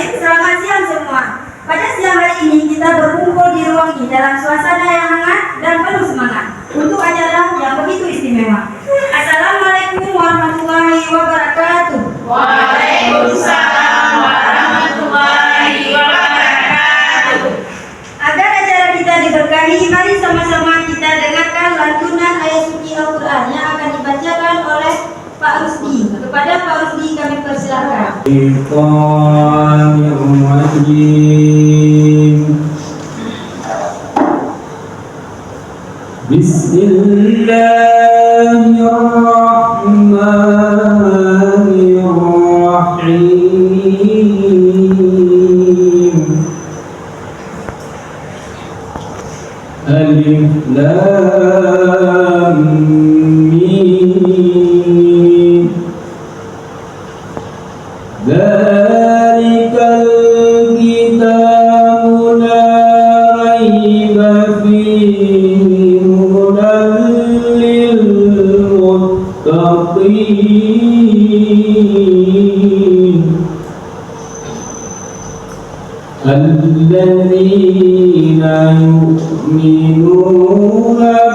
Baik, selamat siang semua. Pada siang hari ini kita berkumpul di ruang ini dalam suasana yang hangat dan penuh semangat untuk acara yang begitu istimewa. Assalamualaikum warahmatullahi wabarakatuh. Waalaikumsalam warahmatullahi wabarakatuh. Agar acara kita diberkahi, mari sama-sama kita dengarkan lantunan ayat suci Al-Quran yang akan dibacakan oleh Pak Rusdi. Kepada Pak Rusdi kami persilakan. Bismillahirrahmanirrahim. Alif Lam Mim. Dzalikal kitabu la raiba fihi hudan lil muttaqin alladzina yu'minuna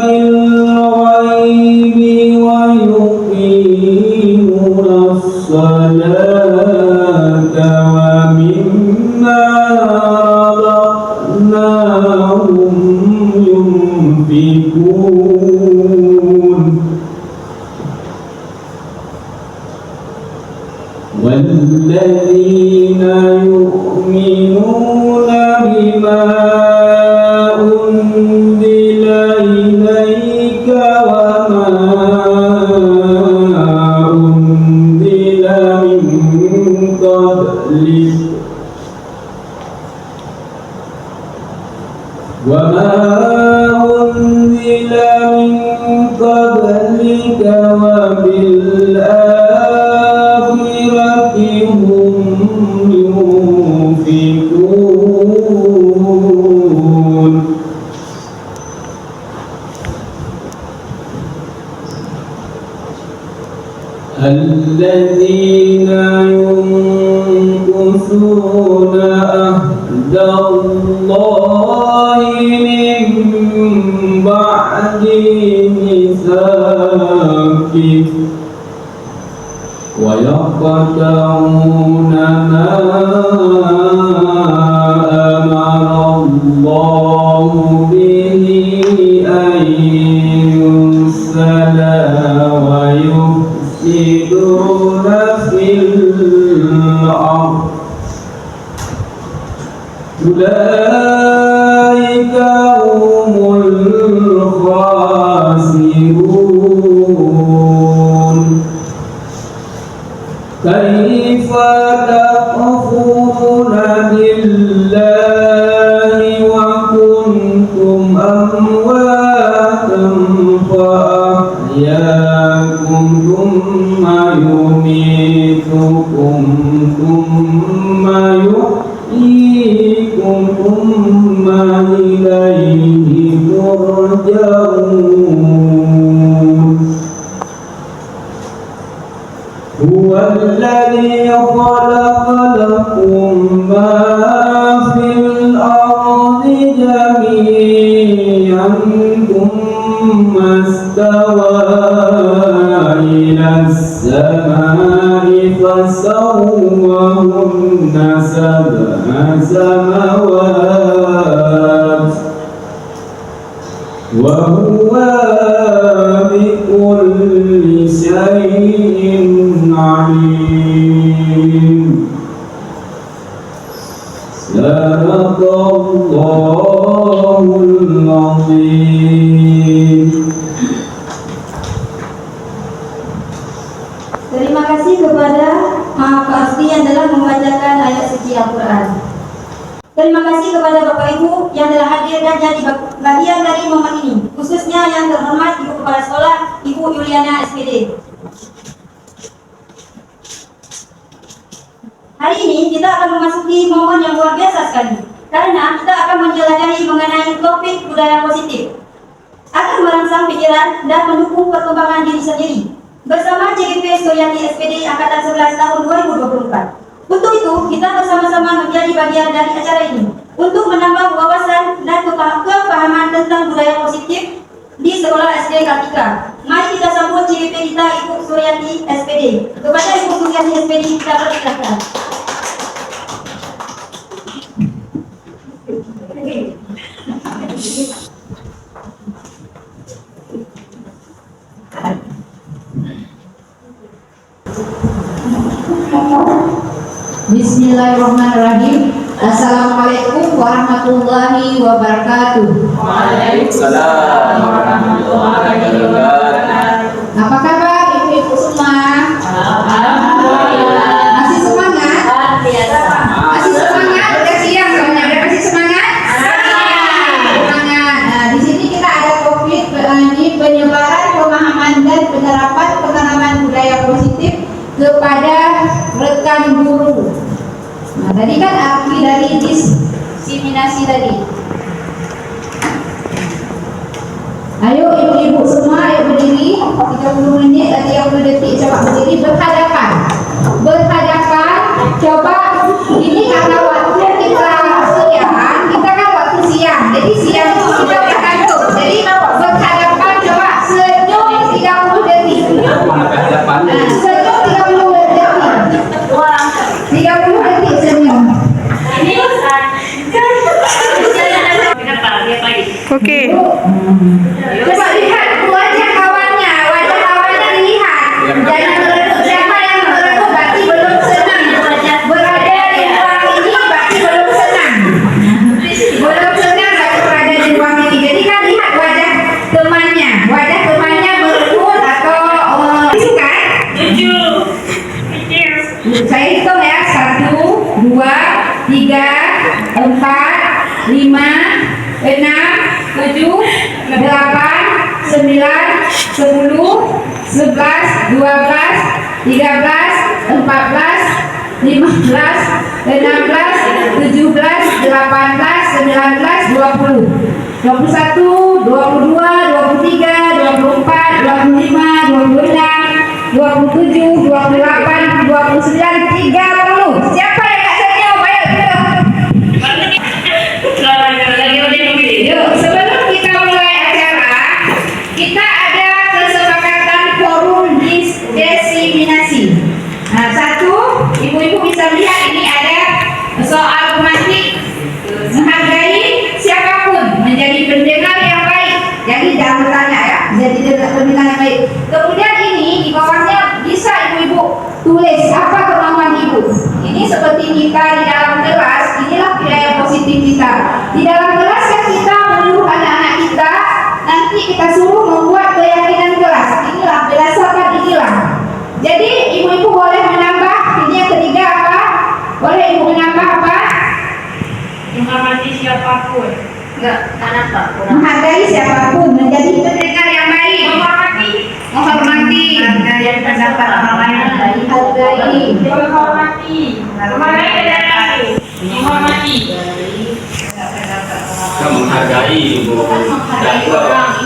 bil ghaibi wa yuqimuna as-salata wa mimma razaqnahum yunfiqun والذين يؤمنون بما أنزل إليك وما أنزل من قبلك وبالآخرة هم يوفقون الذين ينقضون عهد الله من بعد ميثاقه ويقطعون ما أمر الله به أن يرسل ويفسدون في الأرض أولئك هم الخاسرون كيف تكفرون بالله وكنتم أمواتا فأحياكم ثم يميتكم ثم يحييكم ثم إليه ترجعون هو الذي خلق لكم ما في الأرض جميعا ثم استوى إلى السماء فسواهن سبع سماوات وهو بكل شيء عليم صدق الله العظيم. Terima kasih kepada Pak Rusdi yang telah membacakan ayat suci Al-Quran. Terima kasih kepada Bapak Ibu yang telah hadir dan jadi bagian dari momen ini, khususnya yang terhormat Ibu Kepala Sekolah, Ibu Yuliana SPD. Hari ini kita akan memasuki momen yang luar biasa sekali, karena kita akan menjelajahi mengenai topik budaya positif, akan merangsang pikiran dan mendukung perkembangan diri sendiri. Bersama CGP Suryati SPD Angkatan 11 tahun 2024. Untuk itu, kita bersama-sama sama-sama menjadi bagian dari acara ini untuk menambah wawasan dan kepahaman tentang budaya positif di sekolah SD Kartika. Mari kita sambut CWP kita Ibu Suryati SPD. Kepada Ibu Suryati SPD kita persilahkan. Bismillahirrahmanirrahim. Assalamualaikum warahmatullahi wabarakatuh. Waalaikumsalam warahmatullahi wabarakatuh. Apa kabar ibu-ibu semua? Masih semangat? Masih semangat? Udah siang soalnya. Udah masih semangat? Semangat. Nah, di sini kita ada topik ini penyebaran pemahaman dan penerapan penanaman budaya positif kepada rekan guru. Nah, tadi kan arti dari diseminasi tadi. Ayo ibu-ibu semua, ayo berdiri 30 menit atau 30 detik, coba berdiri berhadapan. Berhadapan, coba ini karena waktu kita siang, kita kan waktu siang. Jadi siang itu sudah berkantuk. Jadi berhadapan, coba senyum 30 detik. Nah, senyum 30 detik. 30 detik senyum. Oke. Coba lihat wajah kawannya dilihat. Jangan merenung. Siapa yang merenung berarti belum senang. Berada di ruang ini berarti belum senang. Belum senang berarti berada di ruang ini. Jadi kan lihat wajah temannya. Wajah temannya merenung atau suka? Saya hitung ya. 1, 2, 3, 4, 5, 6, 7, 8, 9, 10, 11, 12, 13, 14, 15, 16, 17, 18, 19, 20, 21, 22, 23, 24, 25, 26, 27, 28, 29, 30. Siapa yang tak senyum? Ayo, yuk, sebelum kita mulai acara, kita ada kesepakatan forum diseminasi. Nah, satu, ibu-ibu bisa lihat ini ada soal pemantik. Menghargai siapapun menjadi pendengar yang baik. Jadi jangan bertanya ya, jadi pendengar yang baik. Kemudian ini di bawahnya bisa ibu-ibu tulis apa kemauan ibu. Ini seperti kita di dalam kelas, inilah budaya positif kita. Di dalam kelas kan kita menyuruh anak-anak kita, nanti kita suruh membuat keyakinan kelas. Inilah berdasarkan inilah. Jadi ibu-ibu boleh menambah. Ini yang ketiga apa? Boleh ibu menambah apa? Menghormati siapapun. Menghargai siapapun, menjadi pendengar yang baik. Menghormati Dan pendapat orang lain. Menghargai. Menghormati. Kita menghargai ibu.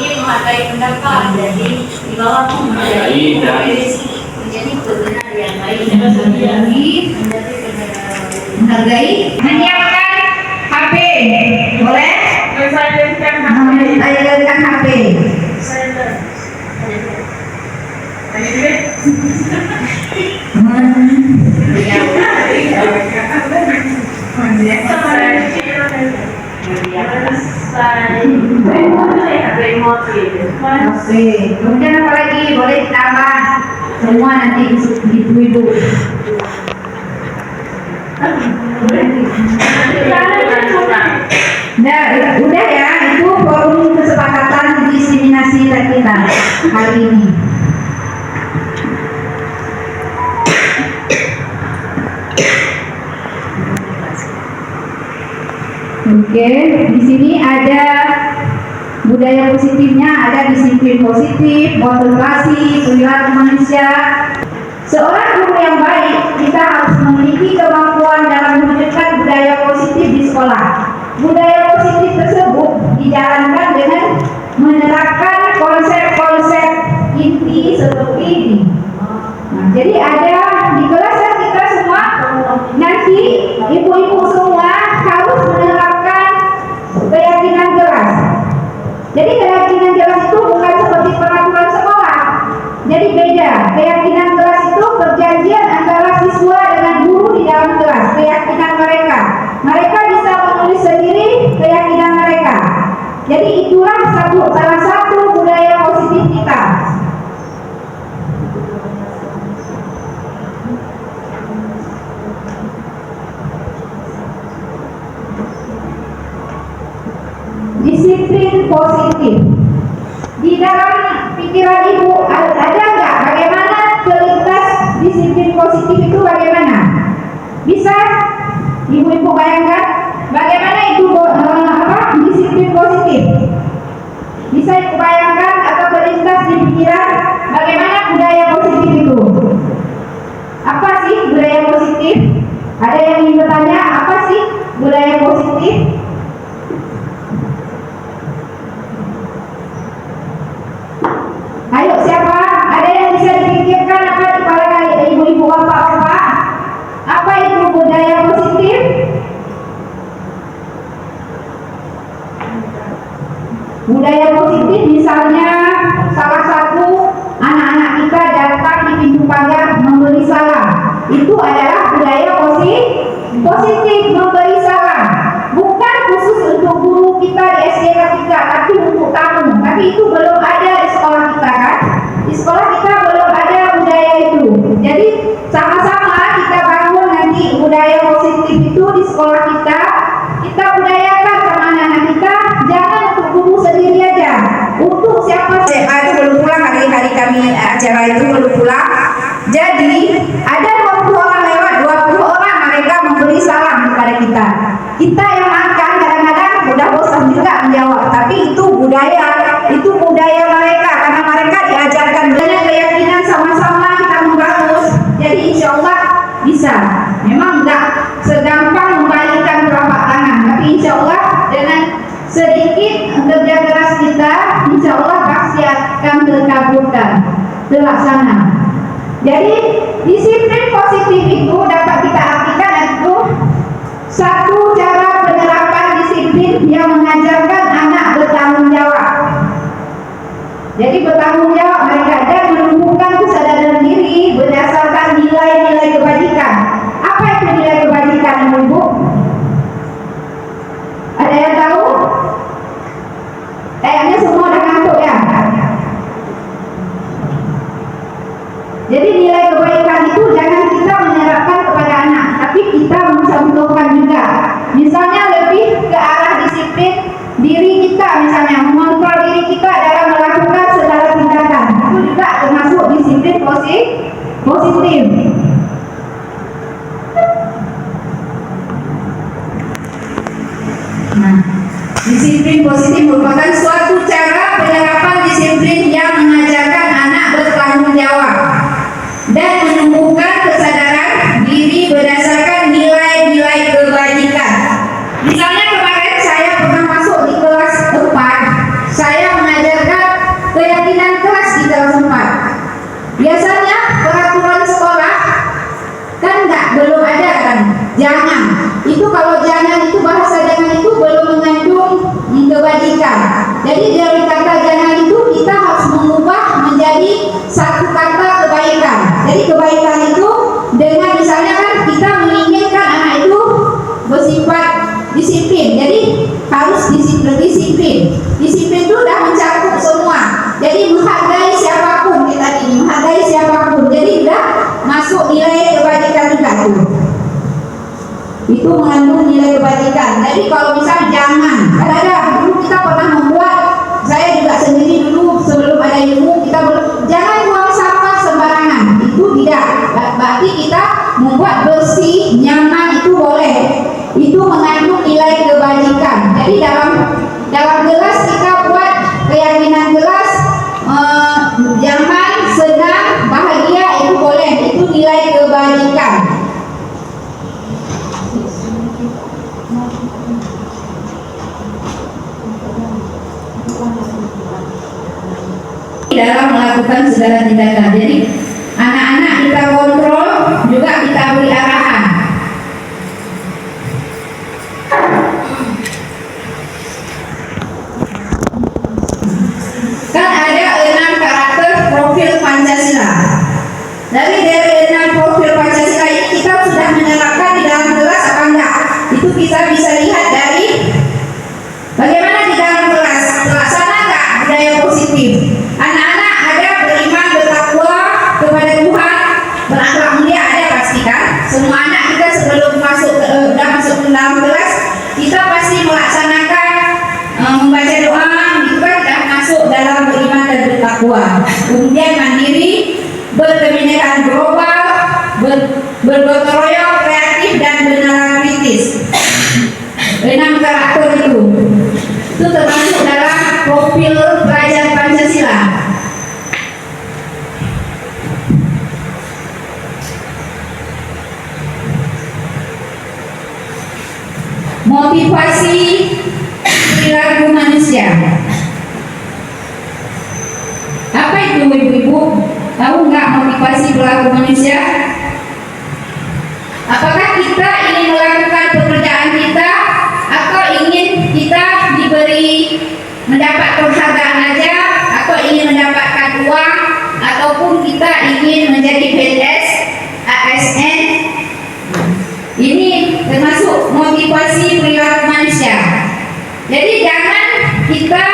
Ini menghargai pendapat. Jadi di bawah Menghargai dan menjadi pendengar yang baik. Menghargai. Menyiapkan HP. Boleh? Silentkan HP. Oke. Kemudian apa lagi? Boleh ditambah semua nanti ibu-ibu. Nah, udah ya, itu forum kesepakatan diseminasi kita hari ini. Oke, di sini ada budaya positifnya, ada disiplin positif, motivasi, perilaku manusia. Seorang guru yang baik, kita harus memiliki kemampuan dalam mewujudkan budaya positif di sekolah. Budaya positif tersebut dijalankan dengan menerapkan konsep-konsep inti seperti ini. Nah, jadi ada di kelas kita semua nanti ibu-ibu itulah salah satu budaya positif kita. Disiplin positif. Di dalam pikiran ibu ada nggak bagaimana terlintas disiplin positif itu bagaimana? Bisa ibu-ibu bayangkan bagaimana itu disiplin positif? Bisa ibu bayangkan atau terlintas di pikiran bagaimana budaya positif itu? Apa sih budaya positif? Ada yang ingin bertanya apa sih budaya positif? Ayo siapa? Ada yang bisa dipikirkan apa di kepala ibu-ibu bapak-bapak? Apa itu budaya positif? Budaya positif misalnya salah satu anak-anak kita datang di pintu pagar memberi salam. Itu adalah budaya positif memberi salam. Bukan khusus untuk guru kita di SDK kita, tapi untuk tamu. Tapi itu belum ada di sekolah kita kan? Di sekolah kita belum ada budaya itu. Jadi sama-sama kita bangun nanti budaya positif itu di sekolah kita. Kita budayakan sama anak-anak kita. Jangan untuk guru sendiri aja. Untuk siapa? SMA itu belum pulang, hari-hari kami acara itu belum pulang. Jadi ada 20 orang lewat, 20 orang mereka memberi salam kepada kita. Kita yang makan kadang-kadang udah bosan juga menjawab, tapi itu budaya mereka karena mereka diajarkan banyak keyakinan sama-sama kita membangun. Jadi insya Allah bisa. Memang enggak segampang membalikkan telapak tangan, tapi insya Allah dengan sedikit kerja keras kita, insya Allah pasti akan terkabulkan, terlaksana. Jadi disiplin positif itu dapat kita artikan itu satu cara penerapan disiplin yang mengajarkan anak bertanggung jawab. Jadi bertanggung jawab mereka dan menumbuhkan kesadaran diri berdasarkan nilai-nilai kebajikan. Apa itu nilai kebajikan, Ibu? Ada yang tahu? Kayaknya semua udah ngantuk ya. Jadi nilai kebaikan itu jangan kita menyerahkan kepada anak, tapi kita mencontohkan juga. Misalnya lebih ke arah disiplin diri kita, misalnya mengontrol diri kita dalam melakukan segala tindakan. Itu juga termasuk disiplin positif. Nah, disiplin positif merupakan suatu cara penerapan disiplin yang mengajarkan anak bertanggung jawab dan menumbuhkan kesadaran diri berdasarkan nilai-nilai kebajikan. Misalnya kemarin saya pernah masuk di kelas 4, saya mengajarkan keyakinan kelas di kelas 4. Biasanya peraturan sekolah kan belum ada kan, jangan. Itu kalau jangan itu bahasa jangan itu belum mengandung kebajikan. Jadi dari kata jangan itu kita harus mengubah menjadi satu kata kebaikan. Jadi kebaikan itu dengan misalnya kan kita menginginkan anak itu bersifat disiplin. Jadi harus disiplin. Disiplin itu sudah mencakup semua. Jadi menghargai siapapun kita ini, menghargai siapapun. Jadi sudah masuk nilai kebajikan juga tuh. Itu mengandung nilai kebajikan. Jadi kalau misalnya jangan, dulu kita pernah membuat, saya juga sendiri dulu sebelum ada ilmu kita jangan buang sampah sembarangan. Itu tidak. Berarti kita membuat bersih, nyaman itu boleh. Itu mengandung nilai kebajikan. Jadi dalam gelas kita buat keyakinan gelas nyaman, senang, bahagia itu boleh. Itu nilai kebajikan. Dalam melakukan segala tindakan. Jadi anak-anak kita kontrol, juga kita beri arahan. Kan ada 6 karakter profil Pancasila. Dari 6 profil Pancasila ini kita sudah menerapkan di dalam kelas apa enggak? Itu kita bisa lihat dari bagaimana di dalam kelas. bertakwa. Kemudian mandiri, berkebinekaan global, bergotong royong, kreatif dan benar kritis. 6 karakter itu termasuk dalam profil pelajar Pancasila. Motivasi perilaku manusia. Apa itu ibu-ibu? Tahu nggak motivasi perilaku manusia? Apakah kita ingin melakukan pekerjaan kita atau ingin kita diberi mendapat penghargaan aja, atau ingin mendapatkan uang, ataupun kita ingin menjadi PNS, ASN? Ini termasuk motivasi perilaku manusia. Jadi jangan kita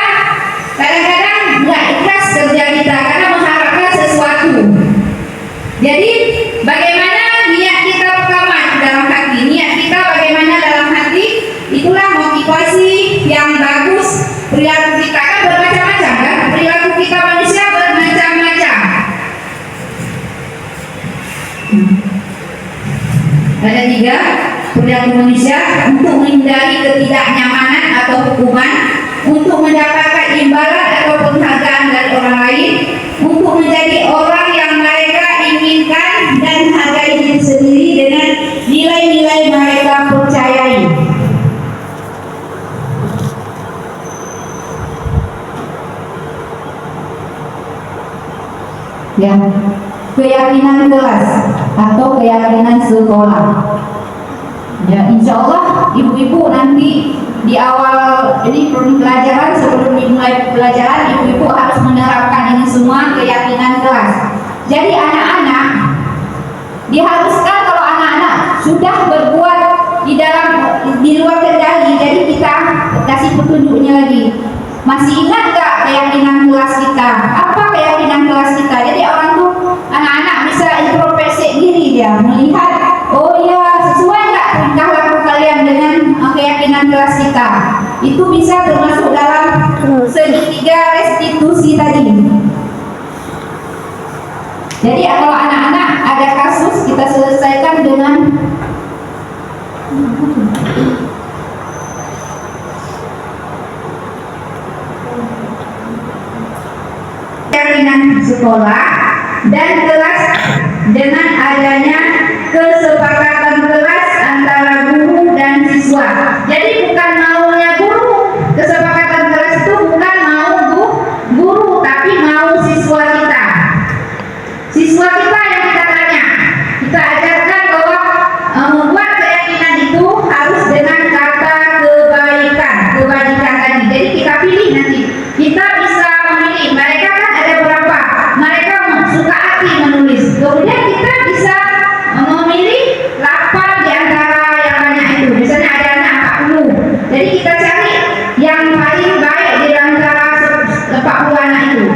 kadang-kadang nggak ikhlas kerja kita karena mengharapkan sesuatu. Jadi bagaimana niat kita pertama dalam hati, niat kita bagaimana dalam hati, itulah motivasi yang bagus. Perilaku kita kan bermacam-macam kan, perilaku kita manusia bermacam-macam. Ada 3 perilaku manusia: untuk menghindari ketidaknyamanan atau hukuman, untuk mendapatkan imbalan atau penghargaan dari orang lain, untuk menjadi orang yang mereka inginkan dan hargai diri sendiri dengan nilai-nilai mereka percayai. Ya, keyakinan kelas atau keyakinan sekolah. Ya, insya Allah ibu-ibu nanti di awal ini pelajaran, sebelum dimulai pelajaran, ibu-ibu harus menerapkan ini semua keyakinan kelas. Jadi anak-anak diharuskan, kalau anak-anak sudah berbuat di luar kendali, jadi kita kasih petunjuknya lagi. Masih ingat gak keyakinan kelas kita? Apa keyakinan kelas kita? Jadi orang tuh, anak-anak bisa introspeksi diri, dia melihat, oh iya, sesuai gak tingkah laku kalian dengan keyakinan kelas kita? Itu bisa termasuk dalam segitiga restitusi tadi. Jadi kalau anak-anak ada kasus, kita selesaikan dengan keyakinan sekolah dan kelas dengan adanya kesepakatan kelas antara guru dan siswa. Jadi bukan maunya guru, kesepakatan kelas itu bukan mau guru, tapi mau siswa kita. Siswa kita yang kita tanya, kita ajarkan bahwa membuat keyakinan itu harus dengan kata kebajikan tadi. Jadi kita pilih nanti, kita bisa memilih. Mereka kan ada berapa, mereka suka hati menulis, kemudian kita bisa memilih 8 di antara yang banyak itu. Misalnya ada anak 40, jadi kita cari yang paling baik di antara 40 anak itu.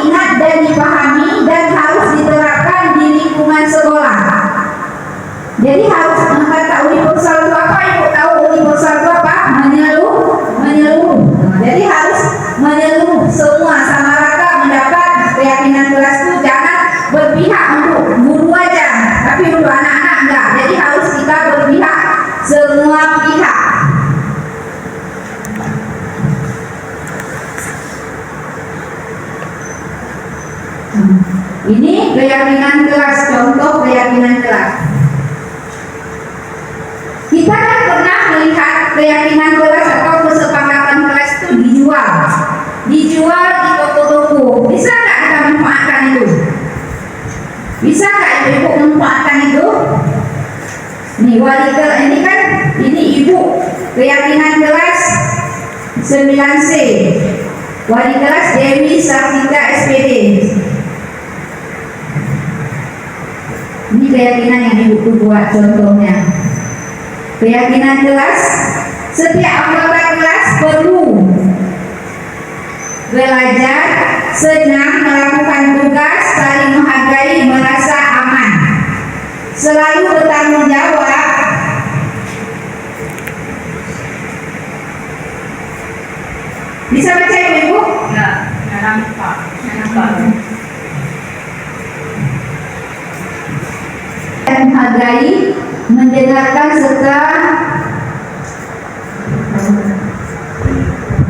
Ingat dan dipahami dan harus diterapkan di lingkungan sekolah. Jadi harus kata universal itu apa? Ibu tahu universal itu apa? Menyeluruh. Jadi harus menyeluruh, semua sama rata mendapat keyakinan kelas itu. Jangan berpihak untuk guru aja, tapi untuk anak-anak enggak. Jadi harus kita berpihak semua pihak. Ini keyakinan kelas, contoh keyakinan kelas. Kita kan pernah melihat keyakinan kelas atau kesepakatan kelas itu dijual di toko-toko. Bisa nggak kita manfaatkan itu? Bisa nggak ibu manfaatkan itu? Nih wali kelas ini kan, ini ibu keyakinan kelas 9C, wali kelas Dewi Sartika SPD. Ini keyakinan yang ibu buat contohnya. Keyakinan kelas, setiap anggota kelas perlu belajar, senang melakukan tugas, saling menghargai, merasa aman, selalu bertanggung jawab, mendengarkan serta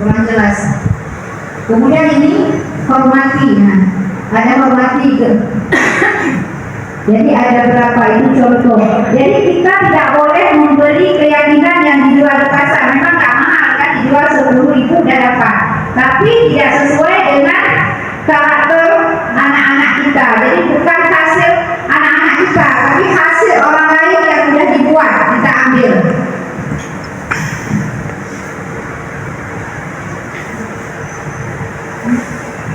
kurang jelas. Kemudian ini hormati. Nah, ada hormati ke. Jadi ada berapa ini contoh. Jadi kita tidak boleh membeli keyakinan yang dijual di pasar. Memang tak mahal kan, dijual 10.000 udah dapat. Tapi tidak sesuai dengan karakter anak-anak kita. Jadi bukan hasil anak-anak kita, tapi hasil orang lain yang sudah dibuat kita ambil.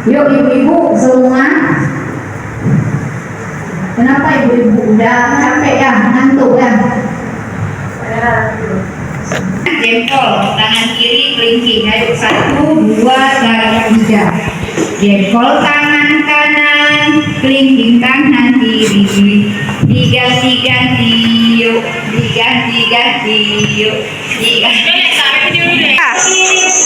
Yuk ibu-ibu semua. Kenapa ibu-ibu udah capek ya, ngantuk ya? Jempol, tangan kiri kelingking. Ayo 1, 2, 3. Jempol tangan kanan, kelingking tangan kiri. Diganti-ganti yuk, diganti-ganti yuk, diganti-ganti yuk.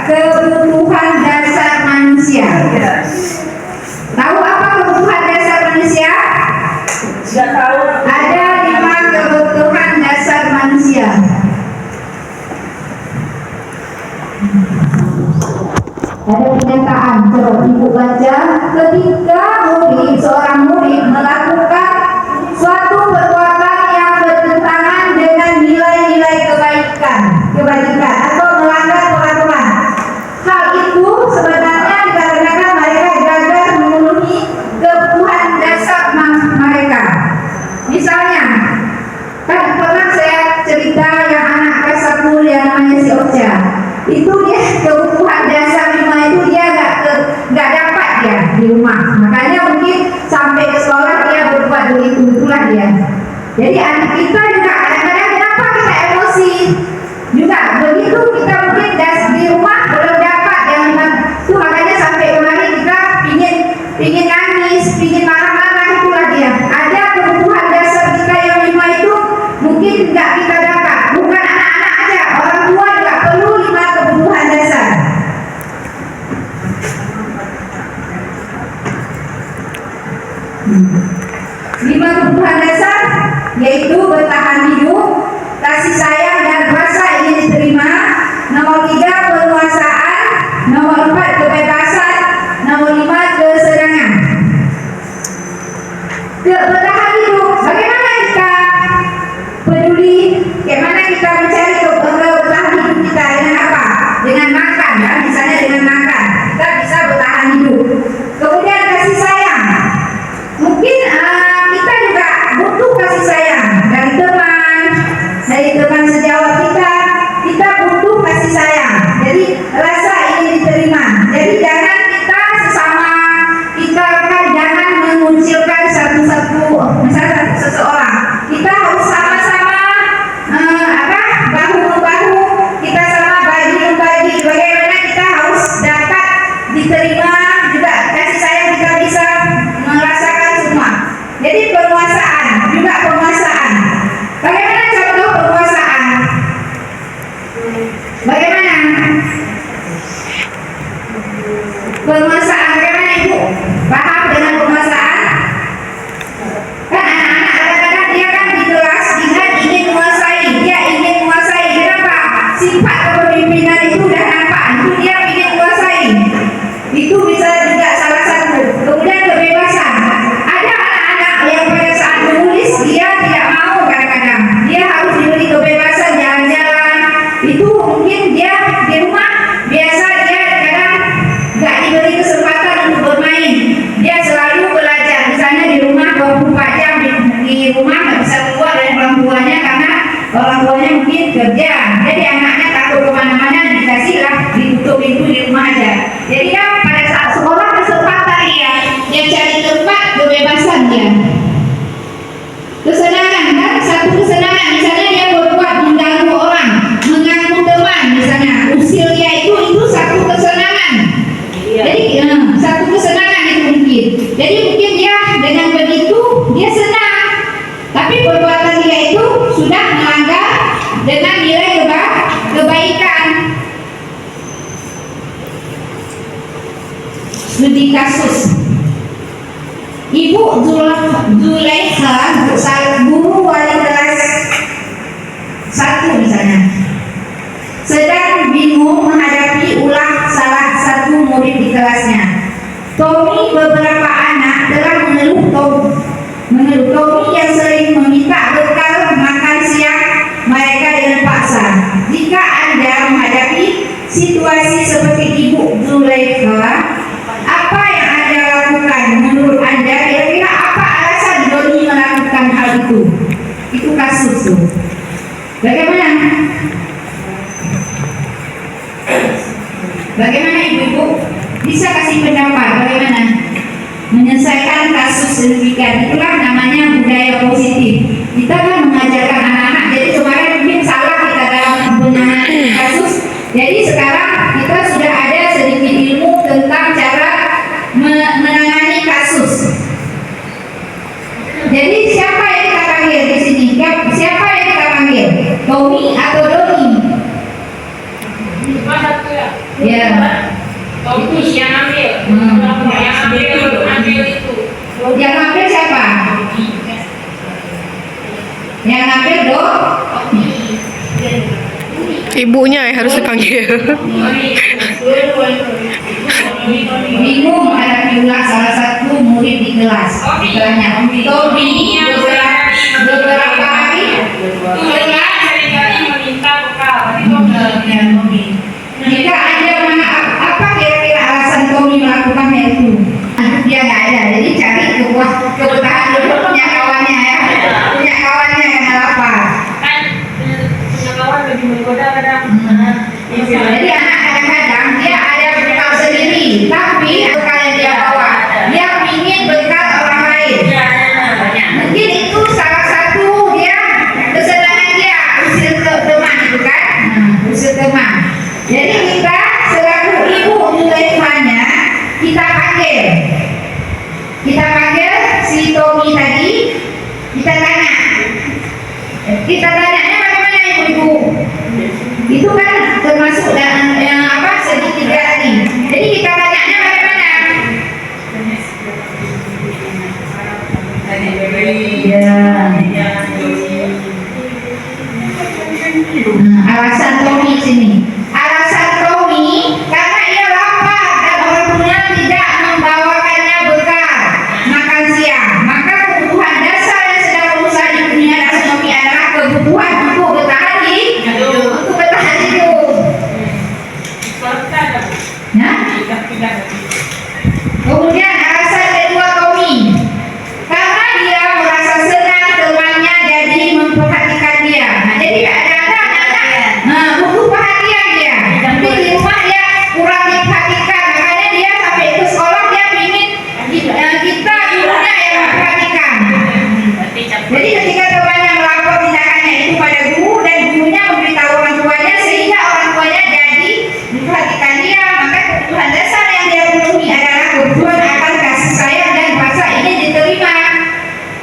Kebutuhan dasar manusia. Tahu apa kebutuhan dasar manusia? Sudah tahu. Ada 5 kebutuhan dasar manusia. Ada pernyataan, coba ibu baca. Ketika seorang murid melakukan suatu perbuatan yang bertentangan dengan nilai-nilai kebaikan atau melanggar peraturan, hal itu sebenarnya dikarenakan mereka gagal memenuhi kebutuhan dasar mereka. Misalnya, kan pernah saya cerita yang anak kelas 1 yang namanya si Ocha. Itu dia kebutuhan dasar 5 itu dia nggak dapat dia di rumah. Makanya mungkin sampai ke sekolah dia berbuat begitu, itulah dia. Jadi anak kita juga kadang-kadang kenapa kita emosi juga begitu, kita mungkin di rumah belum dapat yang itu, makanya sampai kemarin kita pingin nangis, pingin marah-marah, itulah dia. Ada kebutuhan dasar kita yang 5 itu mungkin nggak kita dapat. Bukan anak-anak aja, orang tua juga perlu 5 kebutuhan dasar. Lima kebutuhan dasar yaitu bertahan hidup, kasih sayang dan rasa ingin diterima. Nomor 3 penguasaan, nomor 4 kebebasan, nomor 5 kesenangan. Bertahan hidup, bagaimana kita peduli, bagaimana kita mencari kebertahan hidup kita dengan apa? Dengan makan, ya, misalnya dengan makan kita bisa bertahan hidup. Kemudian kasih sayang, mungkin kita juga butuh kasih sayang dari teman sejauh Jadi mungkin dia dengan begitu dia senang, tapi perbuatan dia itu sudah melanggar dengan nilai kebaikan. Studi kasus Ibu Zulaikha, guru wali kelas 1 misalnya, sedang bingung menghadapi ulah salah satu murid di kelasnya. Tommy beberapa anak telah mengeluh Tommy yang sering meminta bekal makan siang mereka dengan paksa. Jika Anda menghadapi situasi seperti Ibu Zulaikha, apa yang Anda lakukan? Menurut Anda kira-kira apa alasan Doni melakukan hal itu? Itu kasus tuh. Bagaimana? Bagaimana ibu-ibu bisa kasih pendapat bagaimana menyelesaikan kasus demikian? Itulah namanya budaya positif. Kita kan mengajarkan anak-anak. Jadi kemarin mungkin salah kita dalam penanganan kasus. Jadi sekarang kita sudah ada sedikit ilmu tentang cara menangani kasus. Jadi siapa yang kita panggil di sini? Siapa yang kita panggil? Tommy atau Doni? Ya. Tommy yang ambil. Ambil itu. Yang ambil siapa? Yang ambil Ibunya yang harus dipanggil. bingung menghadapi ulah salah satu murid di kelas. Misalnya Tommy beberapa hari seringkali meminta bekal. jika Anda apa kira-kira alasan Tommy melakukan hal itu? Dia nggak ada, jadi cari kebutuhan dulu punya kawannya ya, punya kawannya yang lapar. Kan punya kawan lebih menggoda kadang. Jadi anak kadang-kadang dia ada bekal sendiri, tapi bekal yang dia bawa dia ingin bekal orang lain. Mungkin itu salah satu dia kesenangan dia, usil teman itu kan, usil teman. Jadi kita selaku ibu Zulaikhanya kita panggil si Tommy tadi, kita tanya bagaimana ibu-ibu? Itu kan termasuk yang segitiga tadi. Jadi kita tanya bagaimana? Alasan Tommy sini. Alasan Tommy karena ia lapar dan orang tuanya tidak membawakannya bekal makan siang. Maka kebutuhan dasar yang sedang berusaha dipenuhi anak Tommy adalah kebutuhan untuk bertahan hidup. Ya? Kemudian alasan kedua Tommy, karena dia merasa senang temannya jadi memperhatikan dia. Jadi ada anak butuh perhatian dia. Tapi di rumah dia kurang diperhatikan, makanya dia sampai ke sekolah dia ingin kita gurunya yang memperhatikan. Jadi ketika temannya melapor tindakannya itu pada guru dan gurunya memberitahu orang tuanya sehingga orang tuanya jadi memperhatikan dia, maka kebutuhan dasar yang dia penuhi adalah kebutuhan akan kasih sayang dan rasa ingin diterima.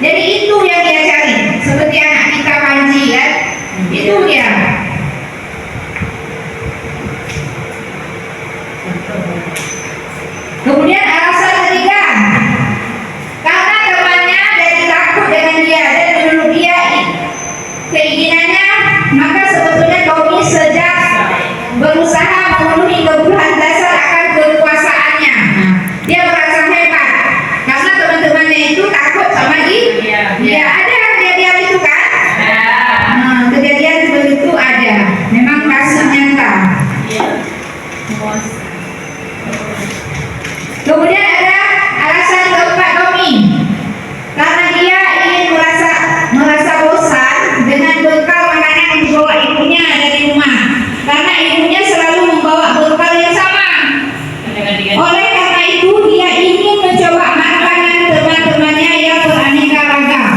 Jadi itu yang dia cari, seperti anak kita Panji kan, itu dia. Kemudian alasan ketiga, karena temannya jadi takut dengan dia dan menurut dia keinginannya, maka sebetulnya Tommy sejak berusaha memenuhi kebutuhan dasar akan kekuasaannya. Dia merasa hebat karena teman-temannya itu takut sama dia. Ada kejadian itu kan? Kejadian seperti itu ada. Memang kasus nyata. Kemudian ada alasan keempat Tommy, karena dia ingin merasa bosan dengan bekal makanan yang dibawa ibunya dari rumah, karena ibunya selalu membawa bekal yang sama. Oleh karena itu dia ingin mencoba makanan teman-temannya yang beraneka ragam.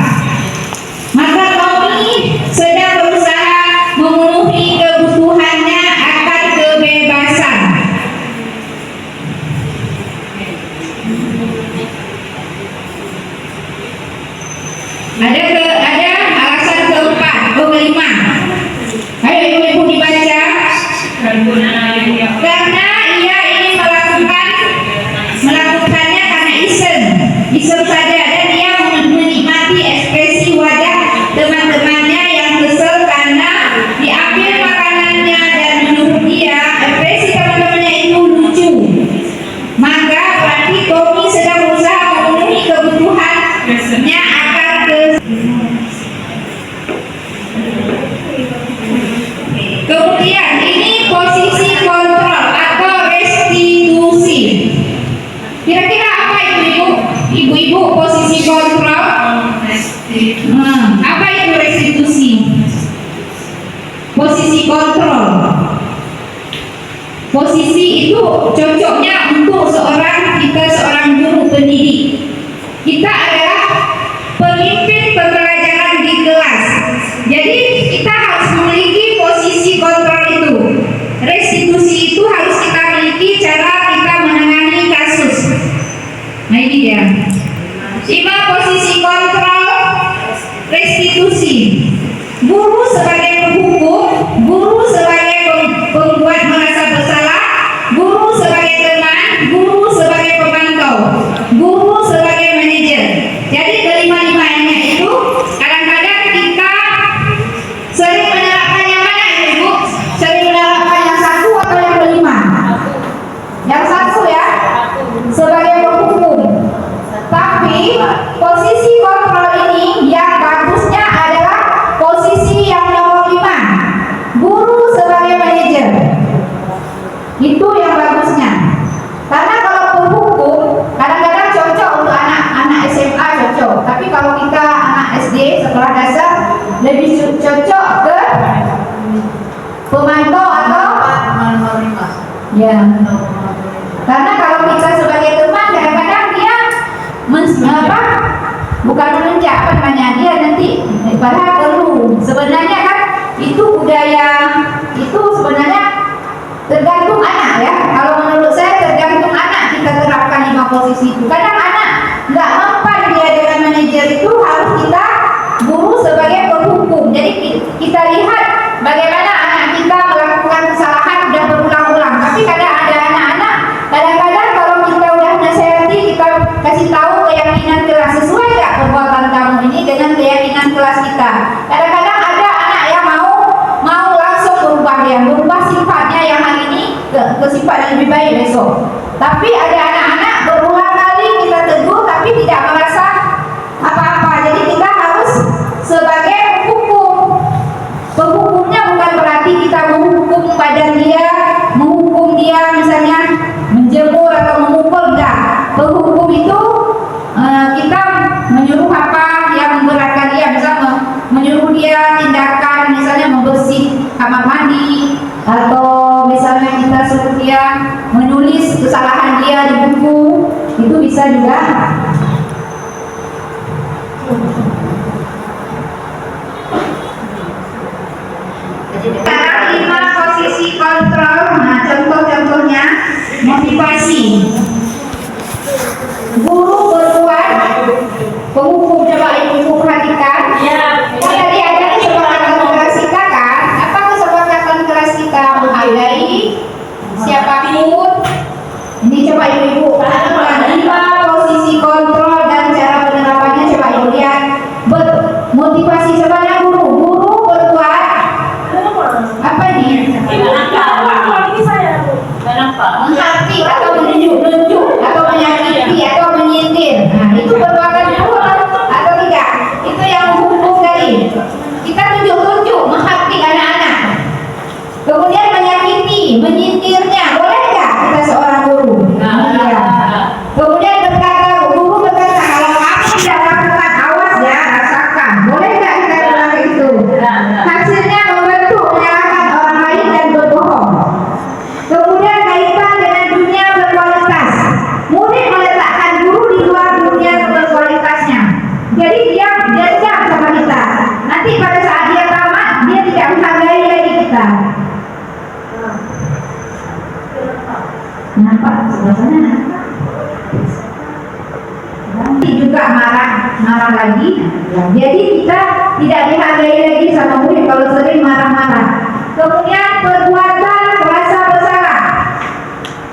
Apa itu restitusi? Posisi kontrol. Posisi itu cocoknya untuk seorang guru pendidik. Kita adalah pemimpin pembelajaran di kelas. Jadi kita harus memiliki posisi kontrol itu. Restitusi itu harus kita miliki cara kita menangani kasus. Nah ini dia. 5 posisi kontrol restitusi. Guru sebagai penghukum, guru sebagai pembuat merasa bersalah, guru sebagai teman, guru sebagai pemantau, guru sebagai manajer. Jadi kelima-limanya itu kadang-kadang kita sering menerapkan yang mana Ibu? Sering menerapkan yang satu atau yang kelima? Yang satu ya, sebagai penghukum. Tapi posisi kontrol ini yang bagusnya adalah posisi yang nomor 5, guru sebagai manajer. Itu yang bagusnya. Karena kalau penghukum kadang-kadang cocok untuk anak-anak SMA cocok. Tapi kalau kita anak SD sekolah dasar lebih cocok ke pemantau atau ya. Karena kalau kita sebagai teman kadang-kadang dia bukan menunjuk apa namanya, dia nanti padahal perlu sebenarnya kan itu budaya itu sebenarnya tergantung anak ya. Kalau menurut saya tergantung anak kita terapkan 5 posisi itu. Kadang anak nggak mempan dia dengan manajer, itu harus kita guru sebagai penghukum. Jadi kita lihat bagaimana anak kita melakukan kesalahan sudah berulang-ulang. Tapi kadang ada anak-anak kadang-kadang kalau kita udah nasihati, kita kasih tahu keyakinan kelas, sesuai nggak perbuatan kamu ini dengan keyakinan kelas kita. Kadang-kadang ada anak yang mau langsung berubah sifatnya yang hari ini ke sifat yang lebih baik besok. Tapi ada anak-anak berulang kali kita tegur tapi tidak merasa apa-apa. Jadi kita harus sebagai penghukum. Penghukumnya bukan berarti kita menghukum badan dia, menghukum dia misalnya menjemur atau memukul, enggak. Penghukum itu kita menyuruh apa yang memberatkan dia, misalnya menyuruh dia tindakan misalnya membersih kamar mandi, atau misalnya kita suruh dia menulis kesalahan dia di buku, itu bisa juga. Ada 5 posisi kontrol. Nah, contoh-contohnya motivasi. Guru berbuat, penghukum coba ibu perhatikan. Kan tadi ada kesepakatan kelas kita kan? Apa kesepakatan kelas kita? Menghargai siapapun. Ini coba ibu perhatikan 5 posisi kontrol dan cara penerapannya. Coba ibu lihat. Motivasi sebanyak guru berbuat apa ini? Menghati atau menunjuk atau menyakiti atau menyindir. Nah, itu perbuatan guru atau tidak? Itu yang menghukum tadi. Kita tunjuk-tunjuk menghati anak-anak. Kemudian menyakiti, menyindirnya, boleh nggak kita seorang guru? Iya. Kemudian guru berkata kalau kamu tidak lakukan, awas ya, rasakan. Boleh nggak kita bilang itu? Hasilnya membentuk menyalahkan orang lain dan berbohong. Kemudian kaitan dengan dunia berkualitas. Murid meletakkan guru di luar dunia berkualitasnya. Jadi dia jam sama kita. Nanti pada saat dia tamat, dia tidak menghargai lagi kita. Nampak sebelah sana? Nanti juga marah lagi. Jadi kita tidak dihargai lagi sama murid kalau sering marah-marah. Kemudian perbuatan merasa bersalah.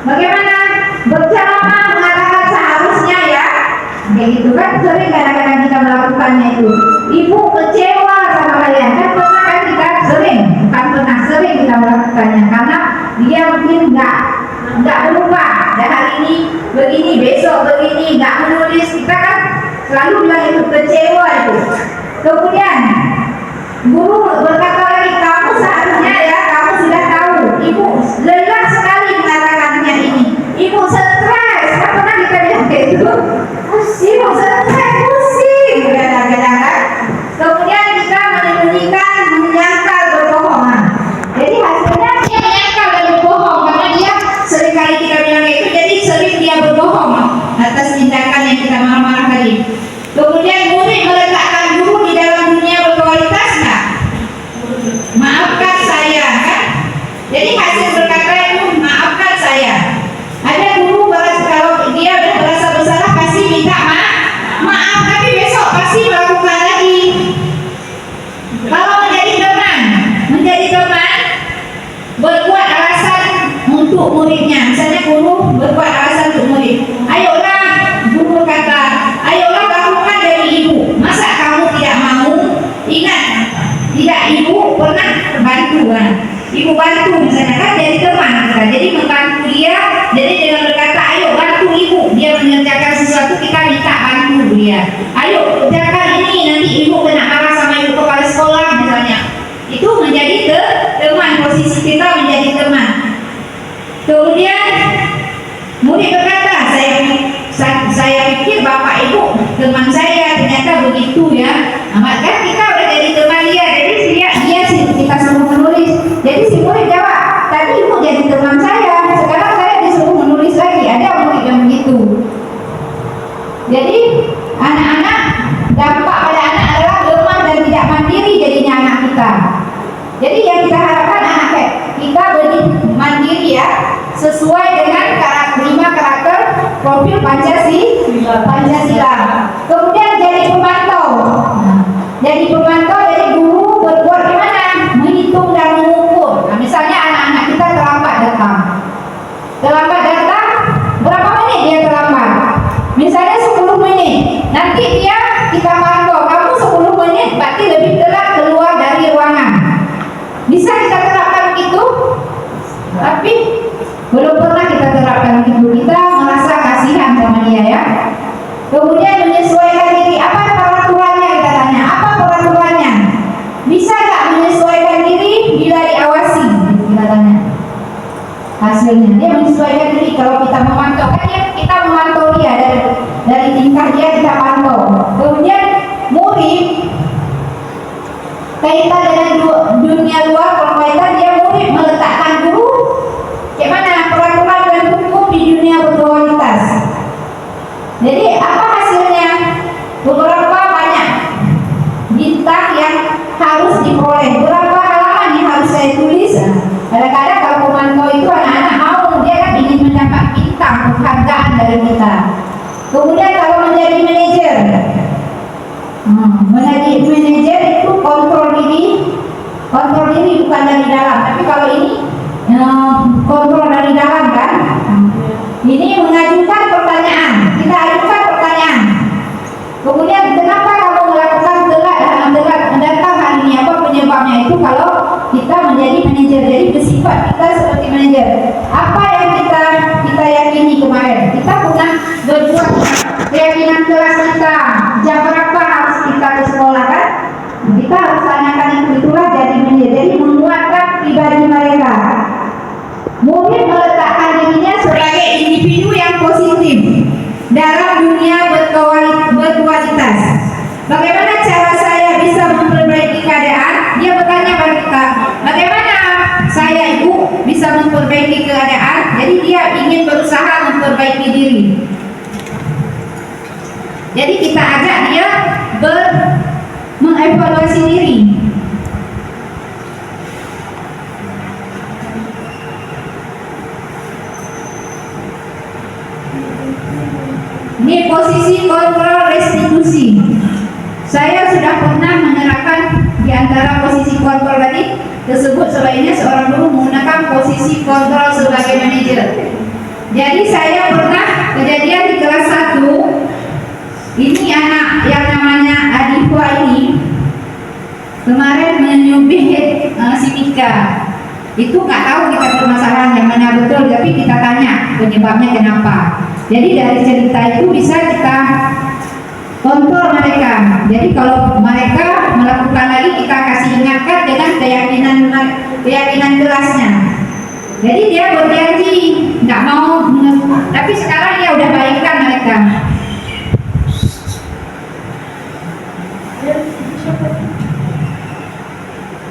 Bagaimana? Berceramah mengatakan seharusnya ya. Kayak gitu kan sering kadang-kadang kita melakukannya itu. Ibu kecewa sama kalian. Kan pernah kan kita sering, bukan pernah sering kita melakukannya karena dia mungkin nggak berubah. Dan hari ini begini, besok begini, nggak menulis. Kita kan selalu bilang itu kecewa itu. Kemudian guru berkata lagi, kamu seharusnya ya, kamu sudah tahu. Ibu lelah sekali mengatakannya ini. Ibu stres, kan pernah kita bilang kayak itu. Ibu stres, pusing kadang-kadang kan. ingat tidak ibu pernah bantu kan? Ibu bantu misalnya kan jadi teman kita, jadi membantu dia, jadi dengan berkata ayo bantu ibu, dia mengerjakan sesuatu kita minta bantu dia, ayo kerjakan ini nanti ibu kena marah sama ibu kepala sekolah misalnya. Itu menjadi teman, posisi kita menjadi teman. Kemudian murid berkata, saya pikir bapak ibu teman saya, ternyata begitu ya. Maka kita udah jadi teman dia, jadi dia kita suruh menulis. Jadi si murid jawab, tadi ibu jadi teman saya, sekarang saya disuruh menulis lagi. Ada murid yang begitu. Jadi anak-anak, dampak pada anak adalah lemah dan tidak mandiri jadinya anak kita. Jadi yang kita harapkan anak kita mandiri ya, sesuai dengan lima karakter profil Pancasila. Kemudian jadi pemantau. Jadi pemantau, jadi guru berbuat gimana? Menghitung dan mengukur. Nah, misalnya anak-anak kita terlambat datang, berapa menit dia terlambat? Misalnya 10 menit. Nanti kita pantau, kamu 10 menit berarti lebih telat keluar dari ruangan. Bisa kita terapkan begitu? Tapi belum pernah kita terapkan begitu. Kita merasa kasihan sama dia ya. Kemudian menyesuaikan diri. Apa peraturannya? Kita tanya. Apa peraturannya? Bisa nggak menyesuaikan diri bila diawasi? Kita tanya. Hasilnya dia menyesuaikan diri. Kalau kita memantau, kan kita memantau dia dari tingkah dia kita pantau. Kemudian murid kaitan dengan dunia luar, berkaitan dia murid meletakkan guru bagaimana peraturan dan hukum di dunia berkualitas. Jadi apa hasilnya? Beberapa banyak bintang yang harus diperoleh, berapa halaman yang harus saya tulis. Kadang-kadang kalau pemantau itu anak-anak mau, dia kan ingin mendapat bintang penghargaan dari kita. Kemudian kalau menjadi manajer, itu kontrol diri bukan dari dalam, tapi kalau ini kontrol dari dalam kan. Ini mengajukan pertanyaan, kita ajukan pertanyaan. Kemudian kenapa kamu melakukan telat datang hari ini, apa penyebabnya? Itu kalau kita menjadi manajer, jadi bersifat kita seperti manajer. Apa yang kita yakini kemarin, kita pernah berbuat keyakinan kelas kita, jam berapa harus kita ke sekolah kan? Kita harus tanyakan itulah jadi manajer, jadi menguatkan pribadi mereka. Murid meletakkan dirinya sebagai individu yang positif dalam dunia berkualitas. Bagaimana cara saya bisa memperbaiki keadaan? Dia bertanya pada kita, bagaimana saya ibu bisa memperbaiki keadaan? Jadi dia ingin berusaha memperbaiki diri. Jadi kita ajak dia mengevaluasi diri. Ini posisi kontrol restitusi. Saya sudah pernah menerapkan di antara posisi kontrol tadi tersebut. Sebaiknya seorang guru menggunakan posisi kontrol sebagai manajer. Jadi saya pernah kejadian di kelas 1. Ini anak yang namanya Adifwa ini kemarin menyubih si Mika. Itu nggak tahu kita permasalahan yang mana betul, tapi kita tanya penyebabnya kenapa. Jadi dari cerita itu bisa kita kontrol mereka. Jadi kalau mereka melakukan lagi, kita kasih ingatkan dengan keyakinan kelasnya. Jadi dia berjanji nggak mau, tapi sekarang dia udah baikkan mereka.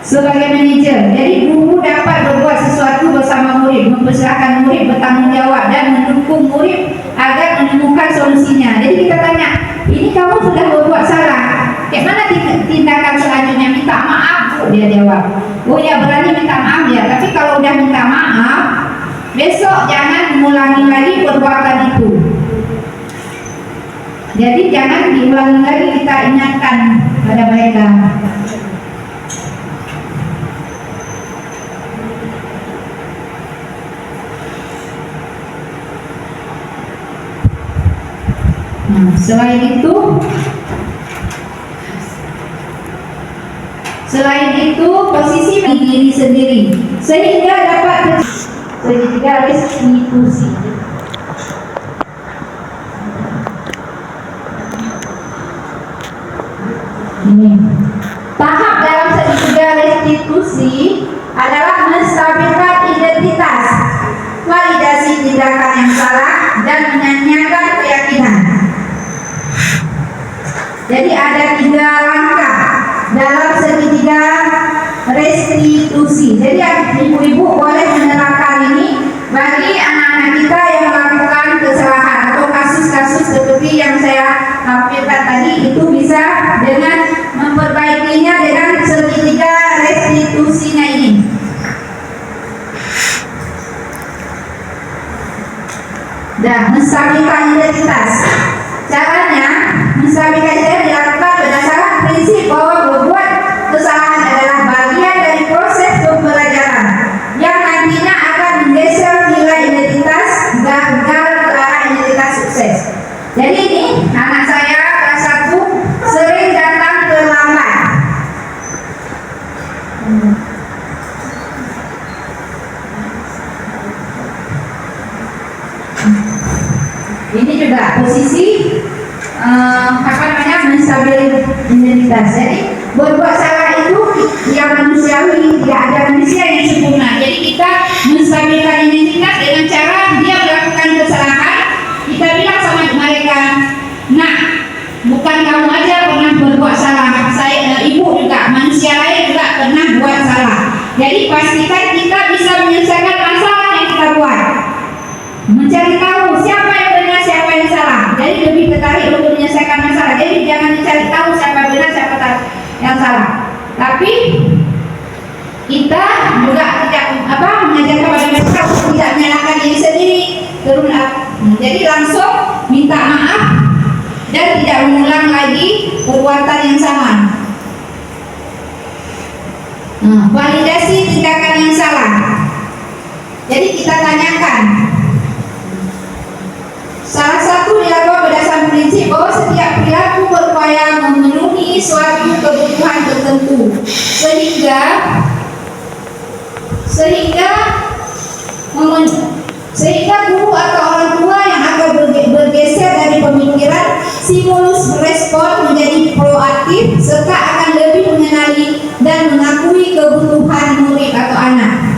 Sebagai manajer, jadi guru dapat berbuat sesuatu bersama murid, mempersilahkan murid bertanggung jawab dan mendukung murid agar menemukan solusinya. Jadi kita tanya, ini kamu sudah berbuat salah, kayak mana tindakan selanjutnya? Minta maaf, Bu, dia jawab. Oh ya, berani minta maaf ya, tapi kalau udah minta maaf, besok jangan mengulangi lagi perbuatan itu. Jadi jangan diulangi lagi, kita ingatkan pada mereka. Selain itu Selain itu, posisi diri sendiri sehingga dapat segitiga restitusi. Ini tahap dalam segitiga restitusi adalah menstabilkan identitas, validasi tindakan yang salah, dan menyanyiakan keyakinan. Jadi ada 3 langkah dalam segitiga restitusi. Jadi ibu-ibu boleh menerapkan ini bagi anak-anak kita yang melakukan kesalahan atau kasus-kasus seperti yang saya tampilkan tadi, itu bisa dengan memperbaikinya dengan segitiga restitusinya ini. Dan menstabilkan identitas. Caranya menstabilkan identitas dilakukan berdasarkan prinsip bahwa berbuat kesalahan adalah bagian dari proses pembelajaran yang nantinya akan menggeser nilai identitas gagal ke arah identitas sukses. Jadi ini anak saya kelas 1 sering datang terlambat. Ini juga posisi menstabil identitas. Jadi berbuat salah itu yang manusiawi, tidak ada manusia yang sempurna. Jadi kita menstabilkan identitas dengan cara dia melakukan kesalahan, kita bilang sama mereka, nah, bukan kamu aja pernah berbuat salah, ibu juga, manusia lain juga pernah buat salah. Jadi pastikan kita bisa menyelesaikan masalah yang kita buat, mencari tahu siapa yang benar, siapa yang salah. Jadi lebih tertarik untuk menyelesaikan masalah. Jadi jangan mencari tahu siapa benar, siapa yang salah. Tapi kita juga tidak mengajarkan pada mereka untuk tidak menyalahkan diri sendiri. Jadi langsung minta maaf dan tidak mengulang lagi perbuatan yang sama. Validasi tindakan yang salah. Jadi kita tanyakan. Salah satu dilakukan berdasarkan prinsip bahwa setiap perilaku berupaya memenuhi suatu kebutuhan tertentu, sehingga guru atau orang tua yang akan bergeser dari pemikiran stimulus respon menjadi proaktif serta akan lebih mengenali dan mengakui kebutuhan murid atau anak.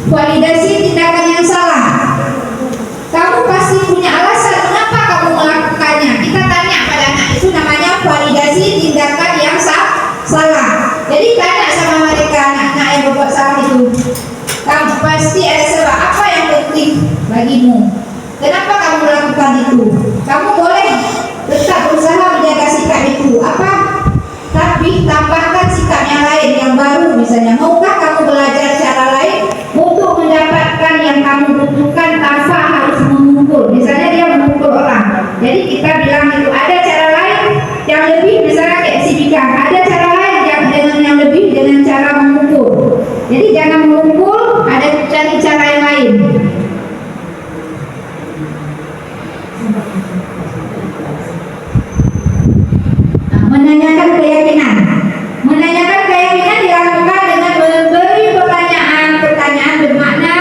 Validasi tindakan yang salah. Kamu pasti punya alasan mengapa kamu melakukannya. Kita tanya pada anak, itu namanya validasi tindakan yang salah. Jadi tanya sama mereka, anak-anak yang berbuat salah itu, kamu pasti ada sebab apa yang penting bagimu. Kenapa kamu melakukan itu? Kamu boleh tetap berusaha menjaga sikap itu. Tapi tambahkan sikap yang lain, yang baru misalnya. Maukah kamu belajar cara lain untuk mendapatkan yang kamu butuhkan tanpa harus memukul? Misalnya dia memukul orang. Jadi kita bilang itu ada cara lain yang lebih, misalnya kayak signifikan. Ada cara lain yang lebih dengan cara memukul. Jadi jangan memukul, ada cari cara yang lain. Menanyakan keyakinan. Menanyakan keyakinan dilakukan dengan memberi pertanyaan bermakna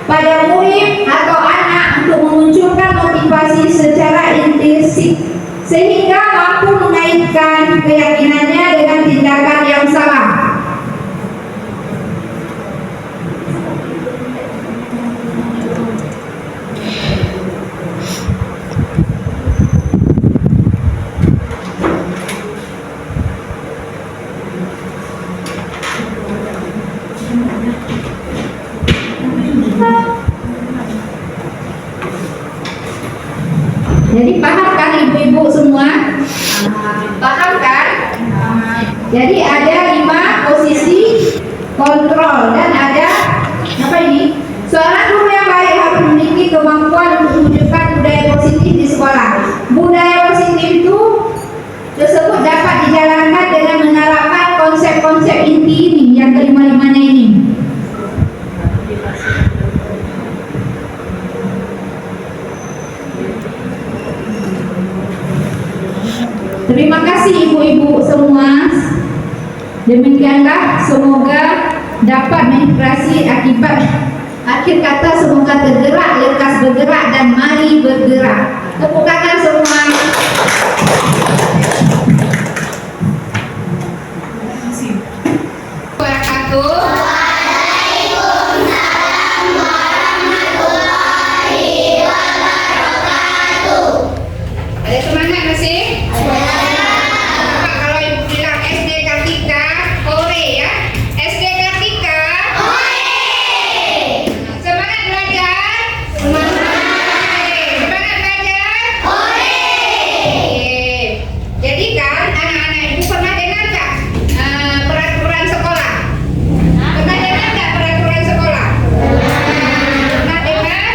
pada murid atau anak untuk memunculkan motivasi secara implisit sehingga mampu mengaitkan keyakinannya dengan tindakan yang salah. Jadi paham kan ibu-ibu semua? Paham kan? Jadi ada 5 posisi kontrol dan ada apa ini? Seorang guru yang baik harus memiliki kemampuan untuk menunjukkan budaya positif di sekolah. Budaya positif itu tersebut dapat dijalankan dengan menerapkan konsep-konsep inti ini, yang kelima-limanya ini. Terima kasih ibu-ibu semua. Demikianlah, semoga dapat menginspirasi akibat akhir kata, semoga tergerak, lekas bergerak dan mari bergerak. Tepuk tangan semua. Ada semangat masih? Pak, kalau ibu bilang SD Kartika, hore ya. SD Kartika, hore. Semangat belajar? Semangat. Semangat belajar? Hore. Jadi kan anak-anak ibu pernah dengar nggak peraturan sekolah? Pernah dengar nggak peraturan sekolah? Pernah dengar?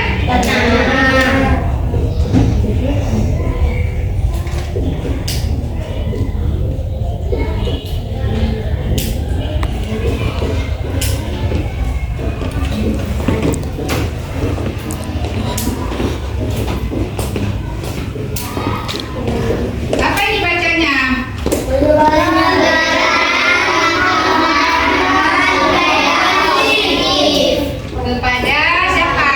Apa ini bacanya? Kepada siapa?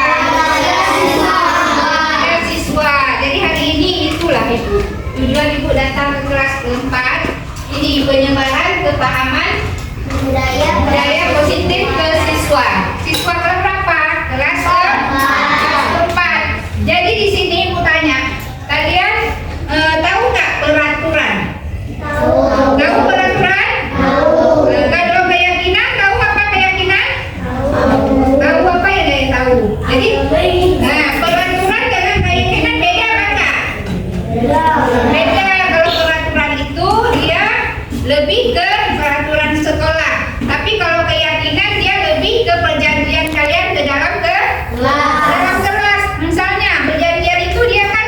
Kepada siswa. Jadi hari ini itulah ibu. Tujuan ibu datang ke kelas keempat. Ini penyebaran kepahaman budaya positif ke siswa. Siswa kelas berapa? Kelas keempat. Jadi di sini ibu tanya, kalian tahu nggak peraturan? Tahu peraturan? Kalau keyakinan, tahu apa keyakinan? Tahu apa ya dari tahu. Jadi, peraturan dengan keyakinan beda apa enggak? Beda. Kalau peraturan itu dia lebih ke peraturan sekolah. Tapi kalau keyakinan dia lebih ke perjanjian kalian ke dalam kelas. Misalnya perjanjian itu dia kan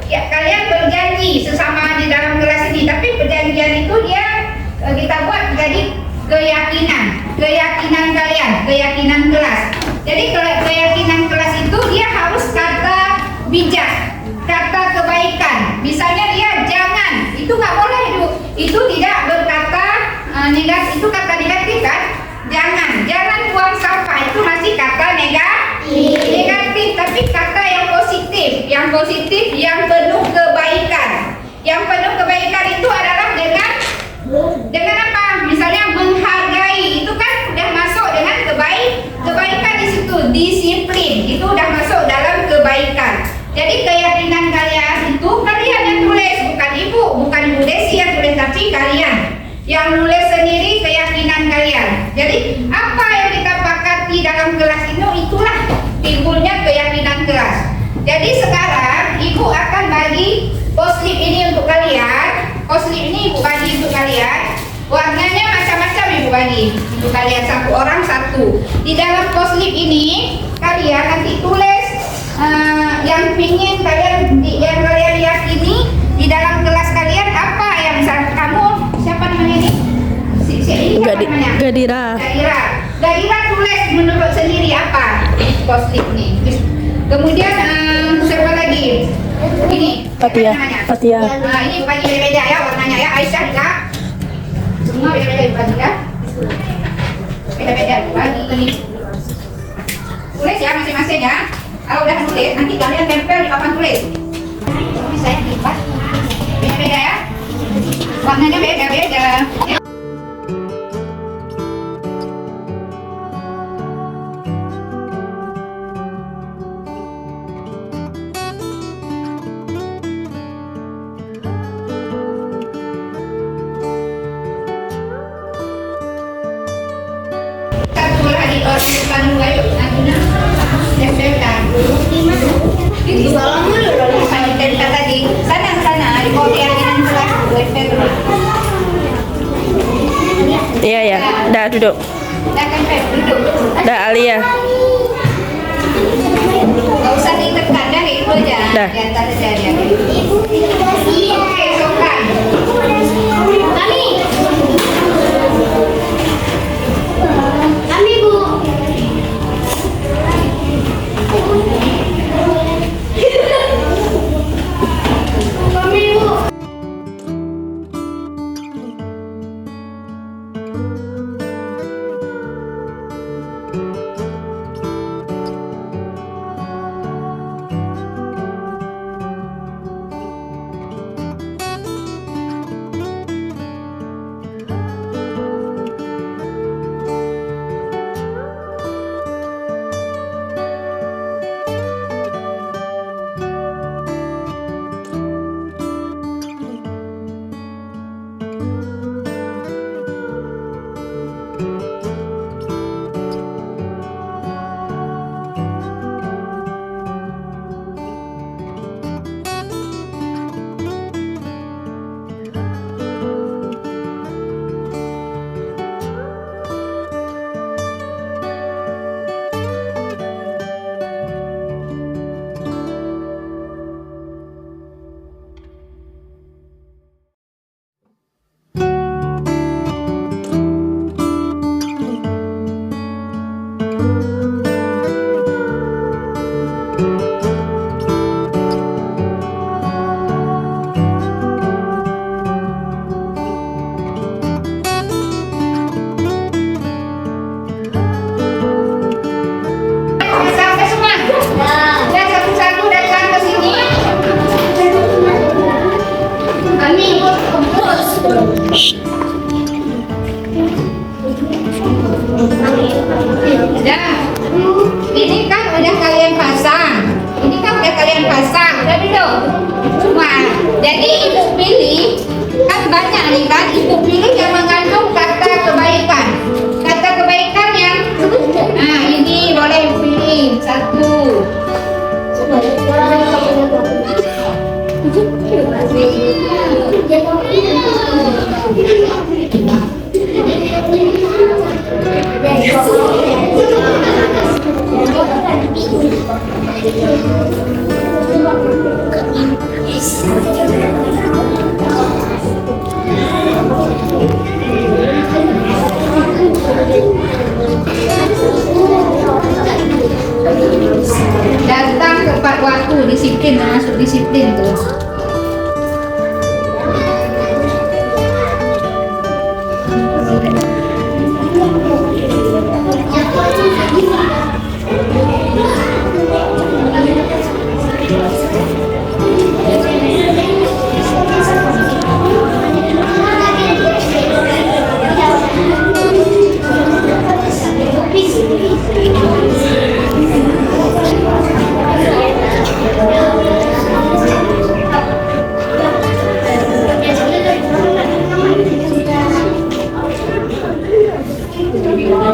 ya, kalian berjanji sesama di dalam kelas ini. Tapi perjanjian itu dia kita buat jadi keyakinan kalian, keyakinan kelas. Jadi keyakinan kelas itu dia harus kata bijak, kata kebaikan. Misalnya dia jangan, itu nggak boleh itu tidak berkata negatif, itu kata negatif kan? Jangan buang sampah, itu masih kata negatif. Tapi kata yang positif, yang penuh kebaikan. Yang penuh kebaikan itu adalah dengan apa? Misalnya menghargai, itu kan udah masuk dengan kebaikan di situ. Disiplin itu udah masuk dalam kebaikan. Jadi keyakinan kalian itu kalian yang tulis, bukan ibu Desi yang tulis, tapi kalian yang nulis sendiri keyakinan kalian. Jadi apa yang kita pakati dalam kelas ini, itulah timbulnya keyakinan kelas. Jadi sekarang ibu akan bagi post-it ini untuk kalian. Post-it ini ibu bagi untuk kalian. Warnanya macam-macam ibu bagi untuk kalian, satu orang satu. Di dalam post-it ini kalian nanti tulis yang pingin kalian, yang kalian yakini di dalam kelas kalian apa yang kamu, siapa namanya ini? Siapa namanya? Gadira tulis menurut sendiri apa post-it ini. Kemudian siapa lagi? Ini Fatia. Ini bagi beda-beda ya warnanya ya. Aisyah juga. Semua beda-beda bagi ya. Beda-beda bagi. Tulis ya masing-masing ya. Kalau udah tulis, nanti kalian tempel di papan tulis. Ini saya lipat. Beda-beda ya. Warnanya beda-beda. Satu lagi orang depan dua yuk. Tempelkan. Ini salamnya udah saya tempel tadi. Sana di bawah keyakinan kelas tempel. Iya ya, dah duduk. Dah tempel duduk. Dah Alia. Gak usah ditekan dah itu aja. Dah. Di atas aja dia. Oke, sokan. Kami Bu. Udah. Ini kan udah kalian pasang. Udah dulu. Cuma jadi ibu pilih kan banyak nih kan. Ibu pilih yang mengandung kata kebaikan. Kata kebaikan yang nah ini boleh ibu pilih satu. Datang tepat waktu, disiplin, masuk disiplin tuh.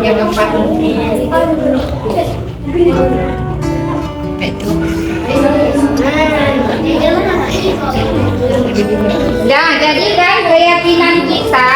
Yang keempat. Nah, jadi kan keyakinan kita